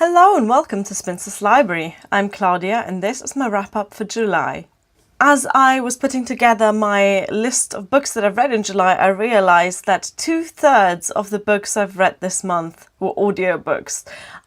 Hello and welcome to Spinster's Library. I'm Claudia and this is my wrap-up for July. As I was putting together my list of books that I've read in July, I realised that 2/3 of the books I've read this month were audiobooks.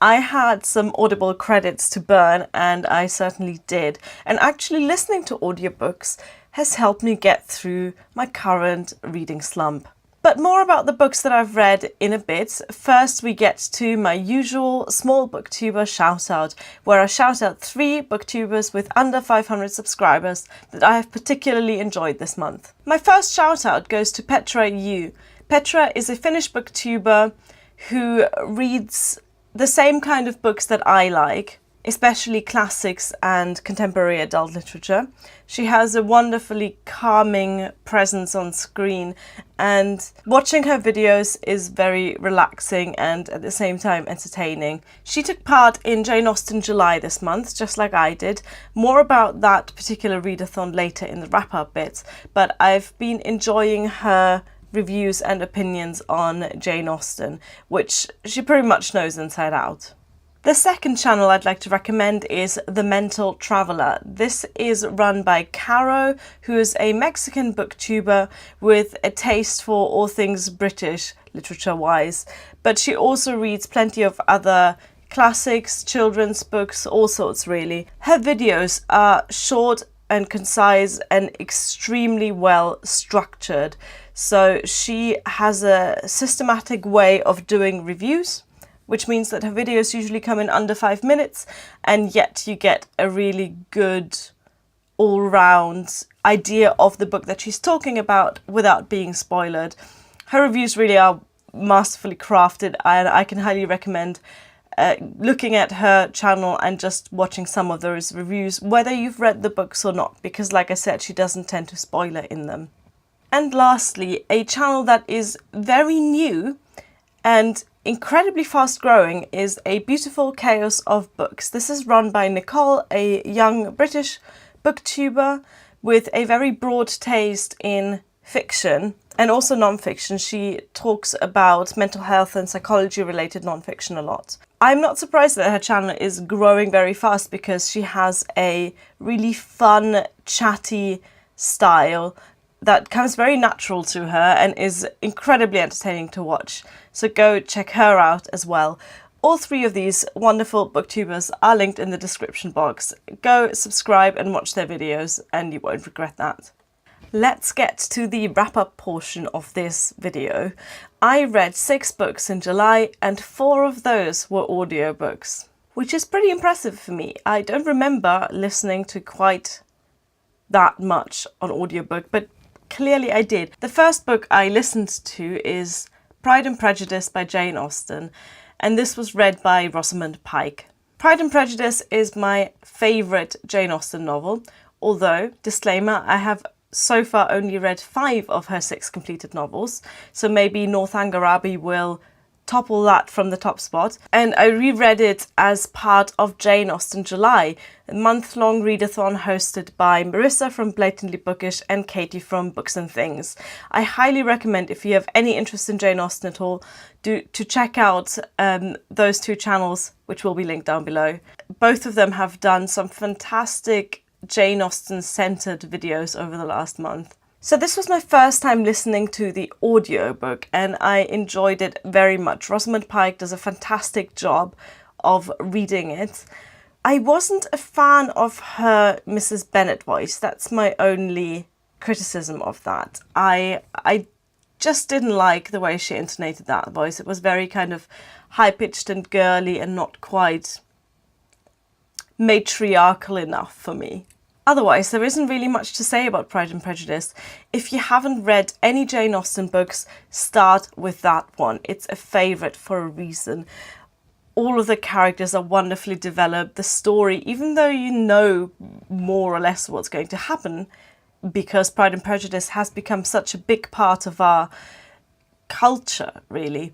I had some Audible credits to burn and I certainly did. And actually listening to audiobooks has helped me get through my current reading slump. But more about the books that I've read in a bit. First we get to my usual small booktuber shoutout, where I shout out 3 booktubers with under 500 subscribers that I have particularly enjoyed this month. My first shoutout goes to Petra Yu. Petra is a Finnish booktuber who reads the same kind of books that I like, especially classics and contemporary adult literature. She has a wonderfully calming presence on screen, and watching her videos is very relaxing and at the same time entertaining. She took part in Jane Austen July this month, just like I did. More about that particular readathon later in the wrap-up bit, but I've been enjoying her reviews and opinions on Jane Austen, which she pretty much knows inside out. The second channel I'd like to recommend is The Mental Traveller. This is run by Caro, who is a Mexican booktuber with a taste for all things British literature-wise, but she also reads plenty of other classics, children's books, all sorts really. Her videos are short and concise and extremely well structured, so she has a systematic way of doing reviews, which means that her videos usually come in under 5 minutes, and yet you get a really good all-round idea of the book that she's talking about without being spoiled. Her reviews really are masterfully crafted, and I can highly recommend looking at her channel and just watching some of those reviews, whether you've read the books or not, because like I said, she doesn't tend to spoiler in them. And lastly, a channel that is very new and incredibly fast growing is A Beautiful Chaos of Books. This is run by Nicole, a young British booktuber with a very broad taste in fiction and also non-fiction. She talks about mental health and psychology related non-fiction a lot. I'm not surprised that her channel is growing very fast because she has a really fun, chatty style that comes very natural to her and is incredibly entertaining to watch. So go check her out as well. All 3 of these wonderful booktubers are linked in the description box. Go subscribe and watch their videos and you won't regret that. Let's get to the wrap-up portion of this video. I read 6 books in July and 4 of those were audiobooks, which is pretty impressive for me. I don't remember listening to quite that much on audiobook, but clearly I did. The first book I listened to is Pride and Prejudice by Jane Austen, and this was read by Rosamund Pike. Pride and Prejudice is my favourite Jane Austen novel, although, disclaimer, I have so far only read 5 of her 6 completed novels, so maybe Northanger Abbey will topple that from the top spot. And I reread it as part of Jane Austen July, a month-long readathon hosted by Marissa from Blatantly Bookish and Katie from Books and Things. I highly recommend, if you have any interest in Jane Austen at all, to check out those 2 channels, which will be linked down below. Both of them have done some fantastic Jane Austen-centered videos over the last month. So this was my first time listening to the audiobook and I enjoyed it very much. Rosamund Pike does a fantastic job of reading it. I wasn't a fan of her Mrs. Bennet voice. That's my only criticism of that. I just didn't like the way she intonated that voice. It was very kind of high-pitched and girly and not quite matriarchal enough for me. Otherwise, there isn't really much to say about Pride and Prejudice. If you haven't read any Jane Austen books, start with that one. It's a favourite for a reason. All of the characters are wonderfully developed. The story, even though you know more or less what's going to happen, because Pride and Prejudice has become such a big part of our culture, really,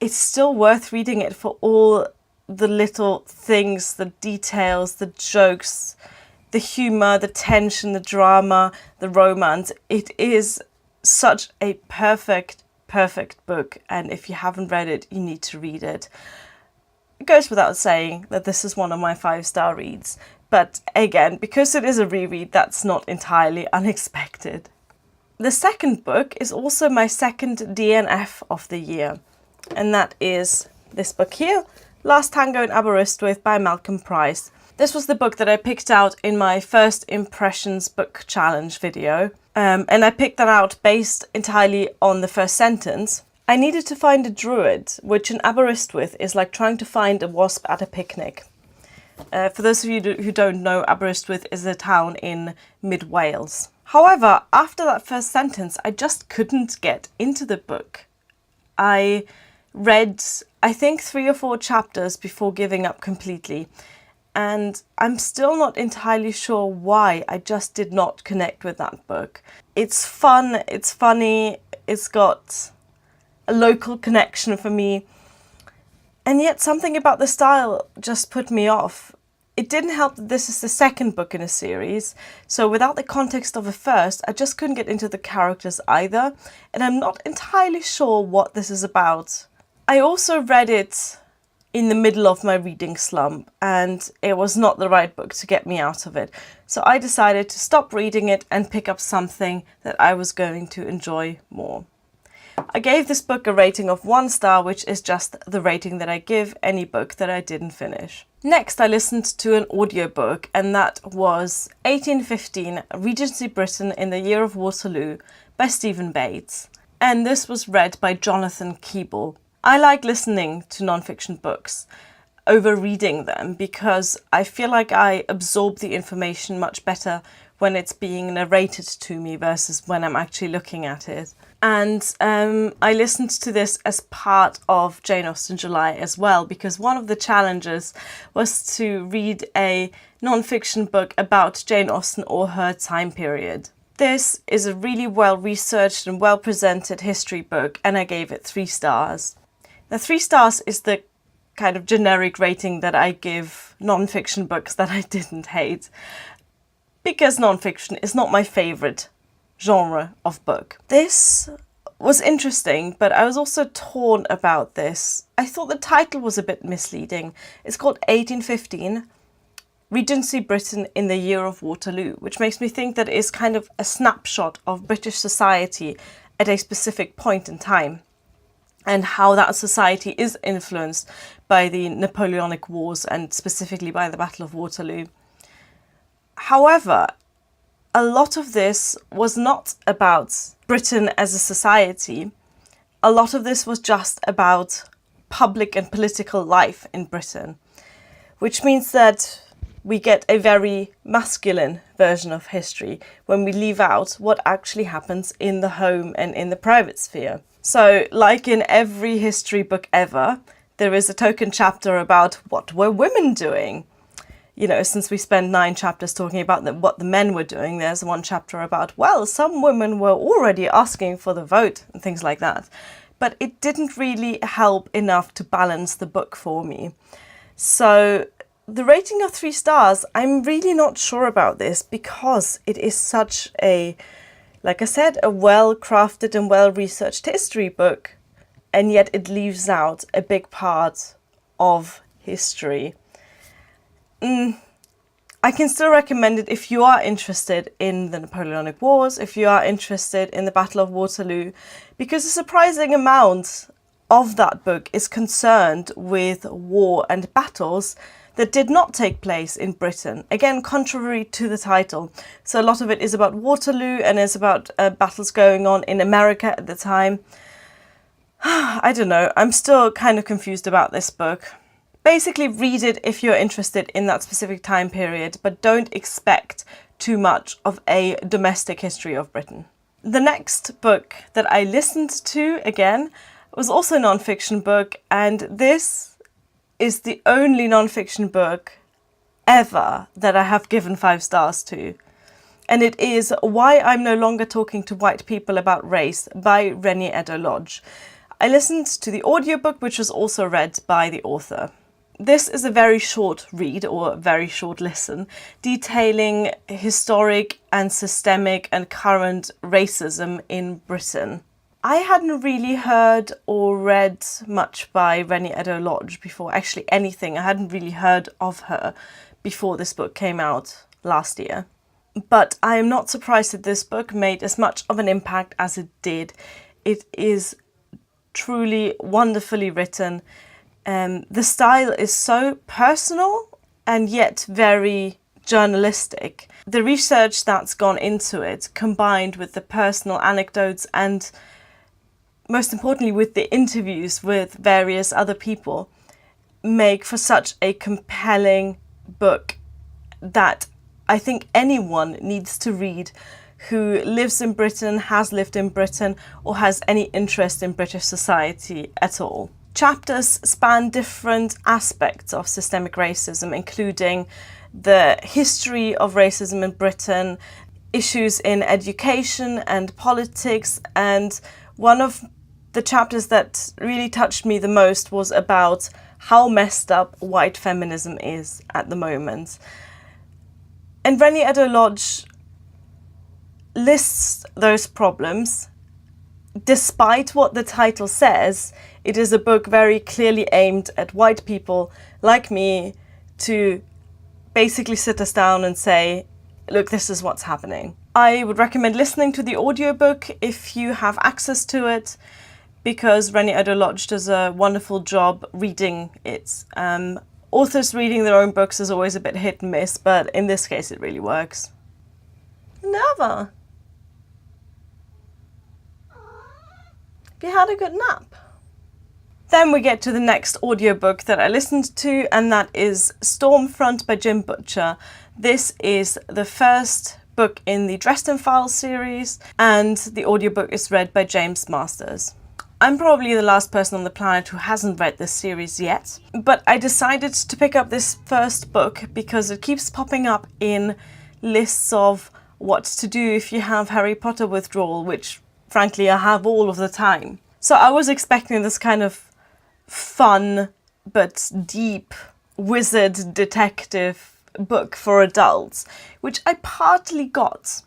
it's still worth reading it for all the little things, the details, the jokes, the humour, the tension, the drama, the romance. It is such a perfect book, and if you haven't read it, you need to read it. goes without saying that this is one of my 5-star reads. But again, because it is a reread, that's not entirely unexpected. The second book is also my second DNF of the year, and that is this book here, Last Tango in Aberystwyth by Malcolm Pryce. This was the book that I picked out in my first impressions book challenge video, and I picked that out based entirely on the first sentence. I needed to find a druid, which in Aberystwyth is like trying to find a wasp at a picnic. For those of you who don't know, Aberystwyth is a town in mid-Wales. However, after that first sentence, I just couldn't get into the book. I read, I think, 3 or 4 chapters before giving up completely. And I'm still not entirely sure why. I just did not connect with that book. It's fun, it's funny, it's got a local connection for me. And yet something about the style just put me off. It didn't help that this is the second book in a series, so without the context of the first, I just couldn't get into the characters either, and I'm not entirely sure what this is about. I also read it in the middle of my reading slump, and it was not the right book to get me out of it, so I decided to stop reading it and pick up something that I was going to enjoy more. I gave this book a rating of 1 star, which is just the rating that I give any book that I didn't finish. Next, I listened to an audiobook, and that was 1815, Regency Britain in the Year of Waterloo by Stephen Bates. And this was read by Jonathan Keeble. I like listening to non-fiction books over reading them because I feel like I absorb the information much better when it's being narrated to me versus when I'm actually looking at it. And I listened to this as part of Jane Austen July as well, because one of the challenges was to read a non-fiction book about Jane Austen or her time period. This is a really well-researched and well-presented history book, and I gave it 3 stars. Now, 3 stars is the kind of generic rating that I give non-fiction books that I didn't hate, because non-fiction is not my favourite genre of book. This was interesting, but I was also torn about this. I thought the title was a bit misleading. It's called 1815, Regency Britain in the Year of Waterloo, which makes me think that it is kind of a snapshot of British society at a specific point in time, and how that society is influenced by the Napoleonic Wars and specifically by the Battle of Waterloo. However, a lot of this was not about Britain as a society. A lot of this was just about public and political life in Britain, which means that we get a very masculine version of history when we leave out what actually happens in the home and in the private sphere. So, like in every history book ever, there is a token chapter about what were women doing. You know, since we spent 9 chapters talking about what the men were doing, there's one chapter about, well, some women were already asking for the vote and things like that. But it didn't really help enough to balance the book for me. So the rating of 3 stars, I'm really not sure about this because it is such a, like I said, a well-crafted and well-researched history book, and yet it leaves out a big part of history. I can still recommend it if you are interested in the Napoleonic Wars, if you are interested in the Battle of Waterloo, because a surprising amount of that book is concerned with war and battles that did not take place in Britain. Again, contrary to the title. So a lot of it is about Waterloo and is about battles going on in America at the time. I don't know, I'm still kind of confused about this book. Basically, read it if you're interested in that specific time period, but don't expect too much of a domestic history of Britain. The next book that I listened to, again, was also a non-fiction book, and this is the only non-fiction book ever that I have given 5 stars to. And it is Why I'm No Longer Talking to White People About Race by Reni Eddo-Lodge. I listened to the audiobook, which was also read by the author. This is a very short read, or a very short listen, detailing historic and systemic and current racism in Britain. I hadn't really heard or read much by Reni Eddo-Lodge before, actually anything. I hadn't really heard of her before this book came out last year. But I am not surprised that this book made as much of an impact as it did. It is truly wonderfully written. The style is so personal and yet very journalistic. The research that's gone into it, combined with the personal anecdotes and most importantly with the interviews with various other people, make for such a compelling book that I think anyone needs to read who lives in Britain, has lived in Britain, or has any interest in British society at all. Chapters span different aspects of systemic racism, including the history of racism in Britain, issues in education and politics, and one of the chapters that really touched me the most was about how messed up white feminism is at the moment. And Reni Eddo-Lodge lists those problems. Despite what the title says, it is a book very clearly aimed at white people like me to basically sit us down and say, look, this is what's happening. I would recommend listening to the audiobook if you have access to it, because Reni Eddo-Lodge does a wonderful job reading it. Authors reading their own books is always a bit hit and miss, but in this case it really works. Never. Have you had a good nap? Then we get to the next audiobook that I listened to, and that is Stormfront by Jim Butcher. This is the first book in the Dresden Files series, and the audiobook is read by James Masters. I'm probably the last person on the planet who hasn't read this series yet, but I decided to pick up this first book because it keeps popping up in lists of what to do if you have Harry Potter withdrawal, which frankly I have all of the time. So I was expecting this kind of fun but deep wizard detective book for adults, which I partly got.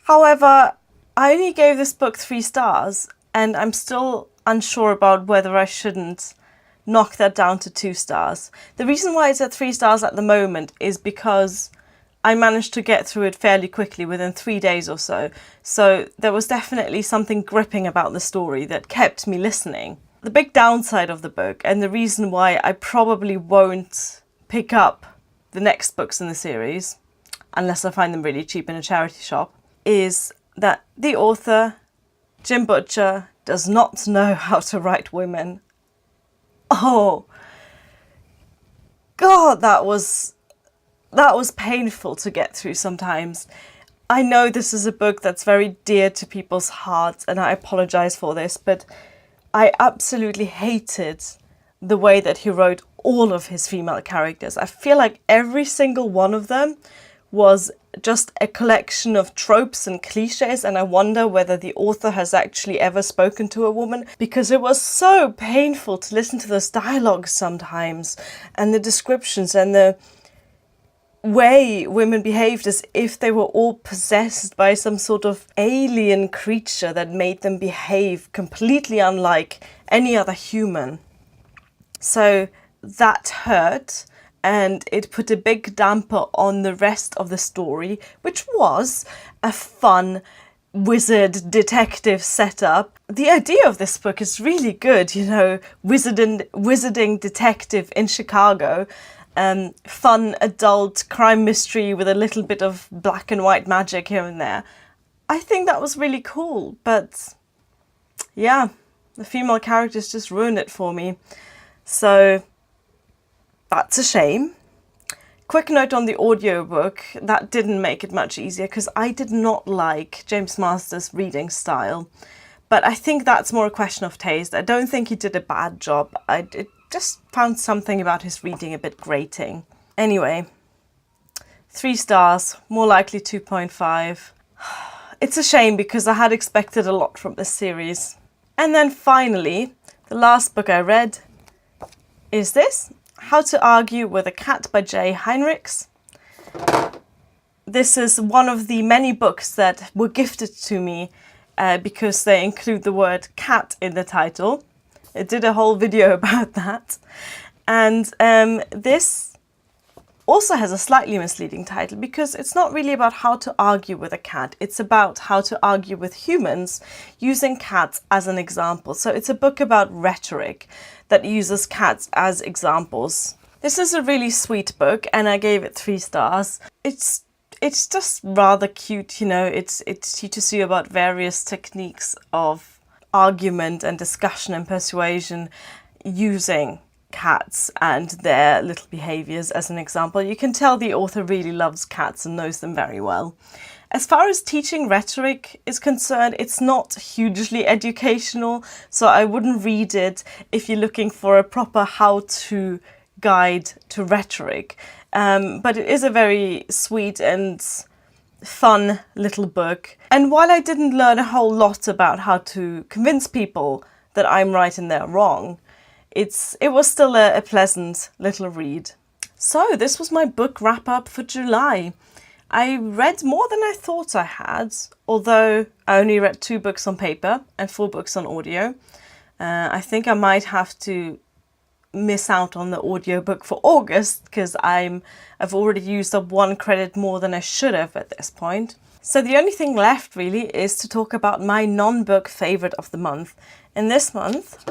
However, I only gave this book 3 stars, and I'm still unsure about whether I shouldn't knock that down to 2 stars. The reason why it's at 3 stars at the moment is because I managed to get through it fairly quickly within 3 days or so. So there was definitely something gripping about the story that kept me listening. The big downside of the book, and the reason why I probably won't pick up the next books in the series, unless I find them really cheap in a charity shop, is that the author, Jim Butcher, does not know how to write women. Oh, God, that was painful to get through sometimes. I know this is a book that's very dear to people's hearts, and I apologize for this, but I absolutely hated the way that he wrote all of his female characters. I feel like every single one of them was just a collection of tropes and cliches, and I wonder whether the author has actually ever spoken to a woman, because it was so painful to listen to those dialogues sometimes, and the descriptions and the way women behaved as if they were all possessed by some sort of alien creature that made them behave completely unlike any other human. So that hurt, and it put a big damper on the rest of the story, which was a fun wizard detective setup. The idea of this book is really good, you know, wizarding detective in Chicago. Fun adult crime mystery with a little bit of black and white magic here and there. I think that was really cool, but yeah, the female characters just ruined it for me. So that's a shame. Quick note on the audiobook, that didn't make it much easier because I did not like James Masters' reading style. But I think that's more a question of taste. I don't think he did a bad job. I just found something about his reading a bit grating. Anyway, 3 stars, more likely 2.5. It's a shame because I had expected a lot from this series. And then finally, the last book I read is this, How to Argue with a Cat by Heinrichs. This is one of the many books that were gifted to me because they include the word cat in the title. I did a whole video about that. And this also has a slightly misleading title because it's not really about how to argue with a cat. It's about how to argue with humans using cats as an example. So it's a book about rhetoric that uses cats as examples. This is a really sweet book and I gave it 3 stars. It's just rather cute, you know. It teaches you about various techniques of argument and discussion and persuasion using cats and their little behaviors as an example. You can tell the author really loves cats and knows them very well. As far as teaching rhetoric is concerned, it's not hugely educational, so I wouldn't read it if you're looking for a proper how-to guide to rhetoric. But it is a very sweet and fun little book. And while I didn't learn a whole lot about how to convince people that I'm right and they're wrong, it was still a pleasant little read. So this was my book wrap up for July. I read more than I thought I had, although I only read 2 books on paper and 4 books on audio. I think I might have to miss out on the audiobook for August because I've already used up 1 credit more than I should have at this point. So the only thing left really is to talk about my non-book favourite of the month. And this month,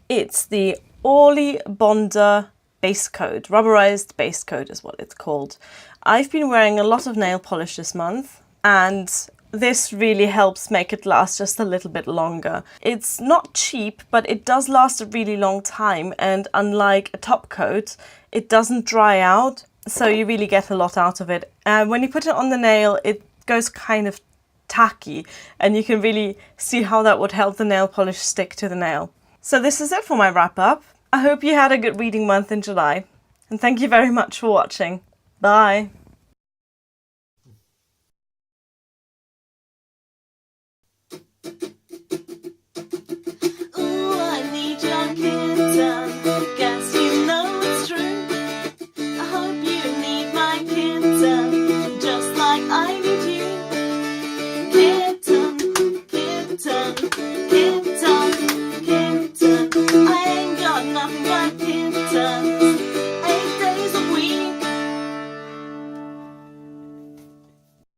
it's the Orly Bonder base coat. Rubberized base coat is what it's called. I've been wearing a lot of nail polish this month and this really helps make it last just a little bit longer. It's not cheap, but it does last a really long time, and unlike a top coat, it doesn't dry out, so you really get a lot out of it. When you put it on the nail, it goes kind of tacky, and you can really see how that would help the nail polish stick to the nail. So this is it for my wrap up. I hope you had a good reading month in July, and thank you very much for watching. Bye!